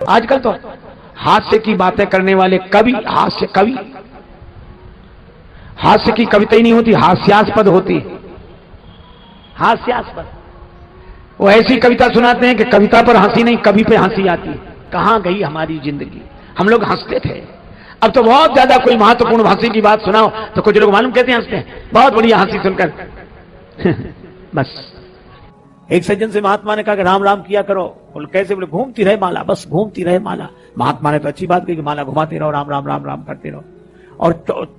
आजकल तो हास्य की बातें करने वाले कवि, हास्य की कविता ही नहीं होती, हास्यास्पद होती है, हास्यास्पद। वो ऐसी कविता सुनाते हैं कि कविता पर हंसी नहीं, कवि पे हंसी आती है। कहां गई हमारी जिंदगी? हम लोग हंसते थे, अब तो बहुत ज्यादा कोई महत्वपूर्ण हंसी की बात सुनाओ तो कुछ लोग मालूम कैसे हंसते हैं, बहुत बढ़िया हंसी सुनकर बस। एक सज्जन से महात्मा ने कहा कि राम राम किया करो। बोले कैसे? बोले घूमती रहे माला, बस घूमती रहे माला। महात्मा ने तो अच्छी बात कही कि माला घुमाते रहो, राम राम राम राम करते रहो, और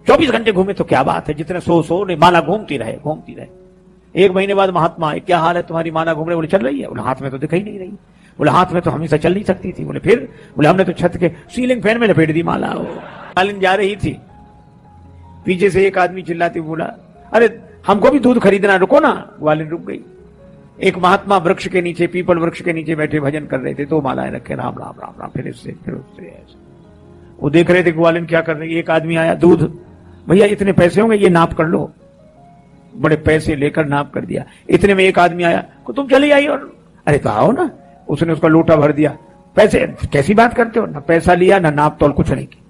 24 घंटे घूमे तो क्या बात है, जितने सो नहीं, माला घूमती रहे, घूमती रहे। एक महीने बाद महात्मा, क्या हाल है तुम्हारी, माला घूम रहे? बोले चल रही है। बोले हाथ में तो दिखाई नहीं रही। बोले हाथ में तो हमेशा चल नहीं सकती थी। बोले फिर? बोले हमने तो छत के सीलिंग फैन में लपेट दी माला। ग्वालिन जा रही थी, पीछे से एक आदमी चिल्लाती बोला, अरे हमको भी दूध खरीदना, रुको ना। ग्वालिन रुक गई। एक महात्मा वृक्ष के नीचे, पीपल वृक्ष के नीचे बैठे भजन कर रहे थे, तो मालाएं रखे, राम राम राम राम, फिर इससे फिर उससे ऐसे। वो देख रहे थे ग्वालिन क्या कर रही है। एक आदमी आया, दूध भैया इतने पैसे होंगे, ये नाप कर लो। बड़े पैसे लेकर नाप कर दिया। इतने में एक आदमी आया, को तुम चली आई, और अरे तो आओ ना। उसने उसका लोटा भर दिया। पैसे? कैसी बात करते हो, ना पैसा लिया ना नाप तोल, कुछ नहीं की।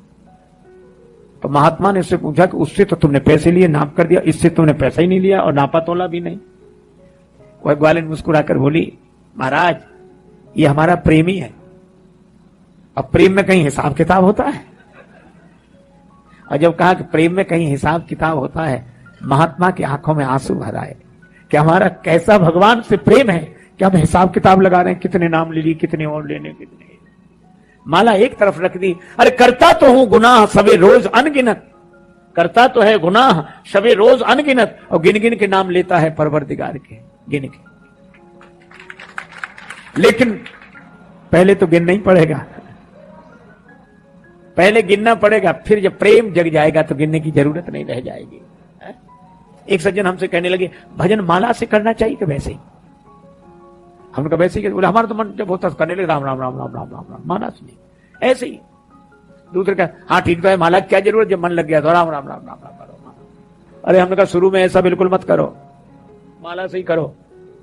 तो महात्मा ने उससे पूछा कि उससे तो तुमने पैसे लिए, नाप कर दिया, इससे तुमने पैसा ही नहीं लिया और नापा तोला भी नहीं। वह ग्वालिन मुस्कुराकर बोली, महाराज ये हमारा प्रेमी है, अब प्रेम में कहीं हिसाब किताब होता है? और जब कहा कि प्रेम में कहीं हिसाब किताब होता है, महात्मा की आंखों में आंसू भर आए कि हमारा कैसा भगवान से प्रेम है कि हम हिसाब किताब लगा रहे हैं, कितने नाम ले लिए, कितने और लेने, कितने। माला एक तरफ रख दी। अरे करता तो हूं गुनाह सबे रोज अनगिनत, करता तो है गुनाह सबे रोज अनगिनत, और गिन गिन के नाम लेता है परवरदिगार के, गिन के। लेकिन पहले तो गिनना ही पड़ेगा, पहले गिनना पड़ेगा, फिर जब प्रेम जग जाएगा तो गिनने की जरूरत नहीं रह जाएगी। एक सज्जन हमसे कहने लगे, भजन माला से करना चाहिए कि वैसे ही? हमने कहा वैसे ही। बोले हमारा तो मन जब होता करने लगे राम राम राम राम राम राम राम, माला से नहीं, ऐसे ही। दूसरे का हाँ ठीक तो है, माला क्या जरूरत, जब मन लग गया तो राम राम राम राम राम करो। अरे हमने कहा शुरू में ऐसा बिल्कुल मत करो, माला से ही करो।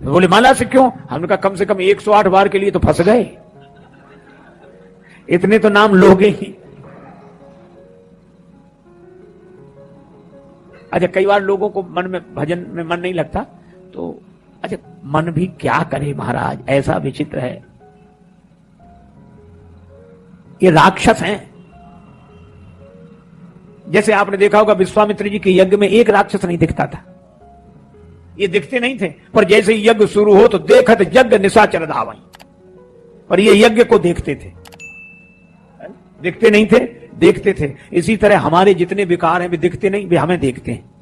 बोले माला से क्यों? हमने कहा कम से कम 108 बार के लिए तो फंस गए, इतने तो नाम लोगे ही। अच्छा कई बार लोगों को मन में, भजन में मन नहीं लगता तो अच्छा मन भी क्या करे महाराज, ऐसा विचित्र है। ये राक्षस हैं। जैसे आपने देखा होगा विश्वामित्र जी के यज्ञ में एक राक्षस नहीं दिखता था, ये दिखते नहीं थे, पर जैसे ही यज्ञ शुरू हो तो देखत यज्ञ निशाचर धावई, पर ये यज्ञ को देखते थे, दिखते नहीं थे, देखते थे। इसी तरह हमारे जितने विकार हैं वे दिखते नहीं, वे हमें देखते हैं।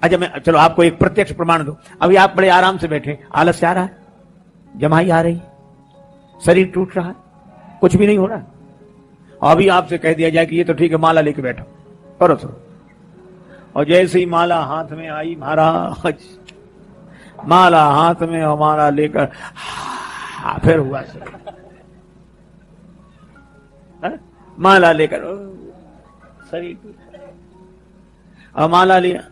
अच्छा मैं चलो आपको एक प्रत्यक्ष प्रमाण दो। अभी आप बड़े आराम से बैठे, आलस्य आ रहा है, जमाई आ रही, शरीर टूट रहा है, कुछ भी नहीं हो रहा। अभी आपसे कह दिया जाए कि ये तो ठीक है, माला लेके बैठो, करो तो। और जैसे ही माला हाथ में आई, महाराज माला हाथ में हमारा लेकर फिर हुआ सर, माला लेकर शरीर, और माला लिया,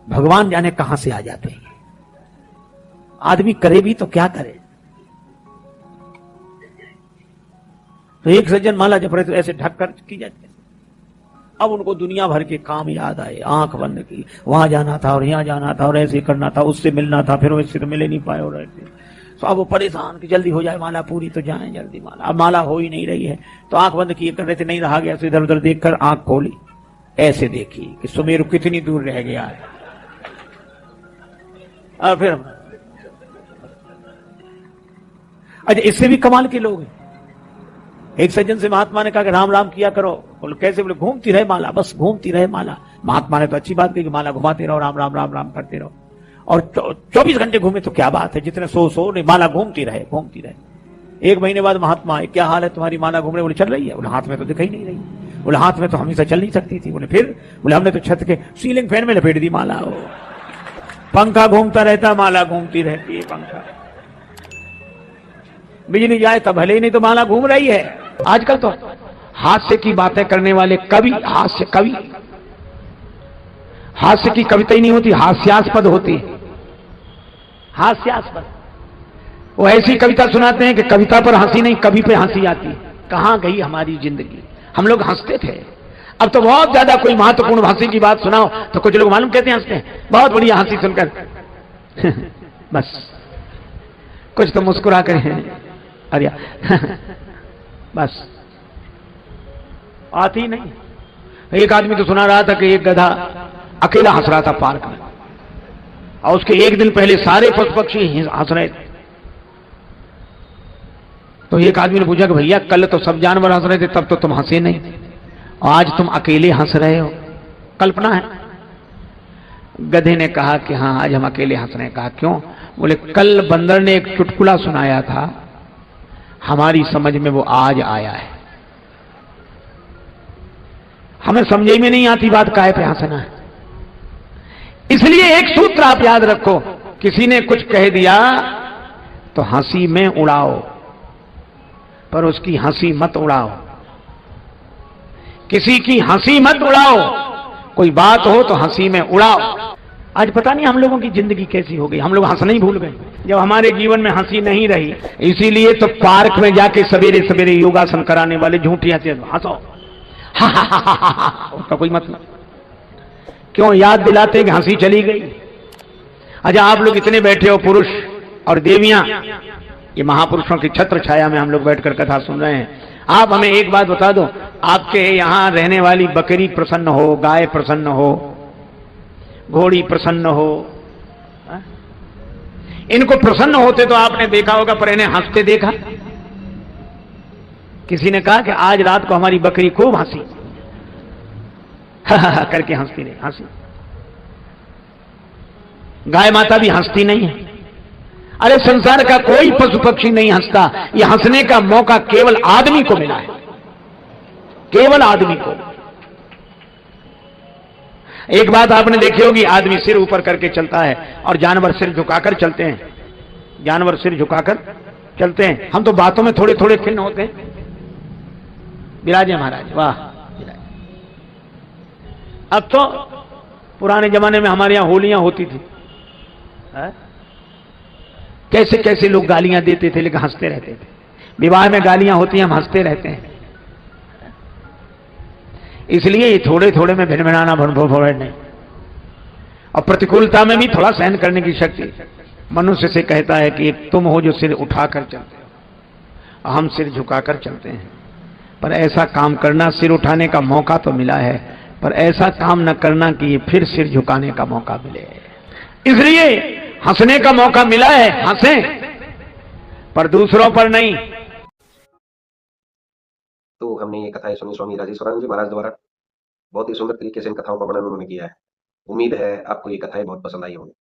भगवान जाने कहां से आ जाते हैं। आदमी करे भी तो क्या करे। तो एक सज्जन माला जप रहे तो ऐसे ढक कर की जाती है। अब उनको दुनिया भर के काम याद आए, आंख बंद की, वहां जाना था और यहां जाना था और ऐसे करना था, उससे मिलना था, फिर उससे तो मिले नहीं पाए और ऐसे। तो अब वो परेशान कि जल्दी हो जाए माला पूरी तो जाए जल्दी माला। अब माला हो ही नहीं रही है तो आंख बंद किए कर रहे थे, नहीं रहा गया तो इधर उधर देखकर आंख खोली, ऐसे देखी कि सुमेरु कितनी दूर रह गया। और फिर अच्छा इससे भी कमाल के लोग हैं। एक सज्जन से महात्मा ने कहा कि राम राम किया करो। बोले कैसे? बोले घूमती रहे माला, बस घूमती रहे माला। महात्मा ने तो अच्छी बात कही कि माला घुमाते रहो, राम राम राम राम करते रहो, और 24 घंटे घूमे तो क्या बात है, जितने सो नहीं, माला घूमती रहे, घूमती रहे। एक महीने बाद महात्मा, क्या हाल है तुम्हारी, माला घूम रहे? बोले चल रही है। बोले हाथ में तो दिखाई नहीं रही। बोले हाथ में तो हमेशा चल नहीं सकती थी। बोले फिर? बोले हमने तो छत के सीलिंग फैन में लपेट दी माला। पंखा घूमता रहता, माला घूमती रहती है। पंखा बिजली जाए तब भले ही, नहीं तो माला घूम रही है। आजकल तो हास्य की बातें करने वाले कवि, हास्य की कविता ही नहीं होती, हास्यास्पद होती है, हास्यास्पद। वो ऐसी कविता सुनाते हैं कि कविता पर हंसी नहीं, कवि पे हंसी आती है। कहां गई हमारी जिंदगी? हम लोग हंसते थे, अब तो बहुत ज्यादा कोई महत्वपूर्ण हंसी की बात सुनाओ तो कुछ लोग मालूम कहते हैं हंसते हैं, बहुत बढ़िया हंसी सुनकर बस कुछ तो मुस्कुरा कर अरे बस आती नहीं। एक आदमी तो सुना रहा था कि एक गधा अकेला हंस रहा था पार्क में, और उसके एक दिन पहले सारे पशु पक्षी हंस रहे थे। तो एक आदमी ने पूछा कि भैया कल तो सब जानवर हंस रहे थे, तब तो तुम हंसे नहीं, और आज तुम अकेले हंस रहे हो, कल्पना है? गधे ने कहा कि हाँ आज हम अकेले हंस रहे हैं। कहा क्यों? बोले कल बंदर ने एक चुटकुला सुनाया था, हमारी समझ में वो आज आया है, हमें समझ में नहीं आती बात काहे पे हंसना है। इसलिए एक सूत्र आप याद रखो, किसी ने कुछ कह दिया तो हंसी में उड़ाओ, पर उसकी हंसी मत उड़ाओ, किसी की हंसी मत उड़ाओ, कोई बात हो तो हंसी में उड़ाओ। आज पता नहीं हम लोगों की जिंदगी कैसी हो गई, हम लोग हंसना ही भूल गए जब हमारे जीवन में हंसी नहीं रही। इसीलिए तो पार्क में जाके सवेरे सवेरे योगासन कराने वाले झूठी हंसी, हंसो उसका कोई मतलब क्यों? याद दिलाते कि हंसी चली गई। अच्छा आप लोग इतने बैठे हो, पुरुष और देवियां, ये महापुरुषों की छत्र छाया में हम लोग बैठकर कथा सुन रहे हैं। आप हमें एक बात बता दो, आपके यहां रहने वाली बकरी प्रसन्न हो, गाय प्रसन्न हो, घोड़ी प्रसन्न हो, इनको प्रसन्न होते तो आपने देखा होगा, पर इन्हें हंसते देखा? किसी ने कहा कि आज रात को हमारी बकरी खूब हंसी करके हंसती नहीं, हंसी। गाय माता भी हंसती नहीं है। अरे संसार का कोई पशु पक्षी नहीं हंसता, ये हंसने का मौका केवल आदमी को मिला है, केवल आदमी को। एक बात आपने देखी होगी, आदमी सिर ऊपर करके चलता है और जानवर सिर झुकाकर चलते हैं, जानवर सिर झुकाकर चलते हैं। हम तो बातों में थोड़े थोड़े खिन्न होते हैं। विराजे महाराज, वाह विराजे। अब तो पुराने जमाने में हमारे यहां होलियां होती थी, कैसे कैसे लोग गालियां देते थे लेकिन हंसते रहते थे। विवाह में गालियां होती हैं, हम हंसते रहते हैं। इसलिए ये थोड़े थोड़े में भिनभिनाना नहीं, और प्रतिकूलता में भी थोड़ा सहन करने की शक्ति मनुष्य से कहता है कि तुम हो जो सिर उठाकर चलते हो, हम सिर झुकाकर चलते हैं। पर ऐसा काम करना, सिर उठाने का मौका तो मिला है, पर ऐसा काम न करना कि फिर सिर झुकाने का मौका मिले। इसलिए हंसने का मौका मिला है, हंसें, पर दूसरों पर नहीं। तो हमने ये कथाएं सुनी स्वामी राजेश्वरानंद जी महाराज द्वारा। बहुत ही सुंदर तरीके से इन कथाओं का वर्णन उन्होंने किया है। उम्मीद है आपको ये कथाएं बहुत पसंद आई होंगी।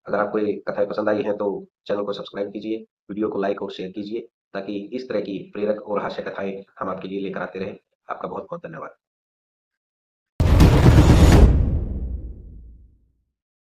अगर आपको ये कथाएं पसंद आई हैं तो चैनल को सब्सक्राइब कीजिए, वीडियो को लाइक और शेयर कीजिए, ताकि इस तरह की प्रेरक और हास्य कथाएं हम आपके लिए लेकर आते रहें। आपका बहुत बहुत धन्यवाद।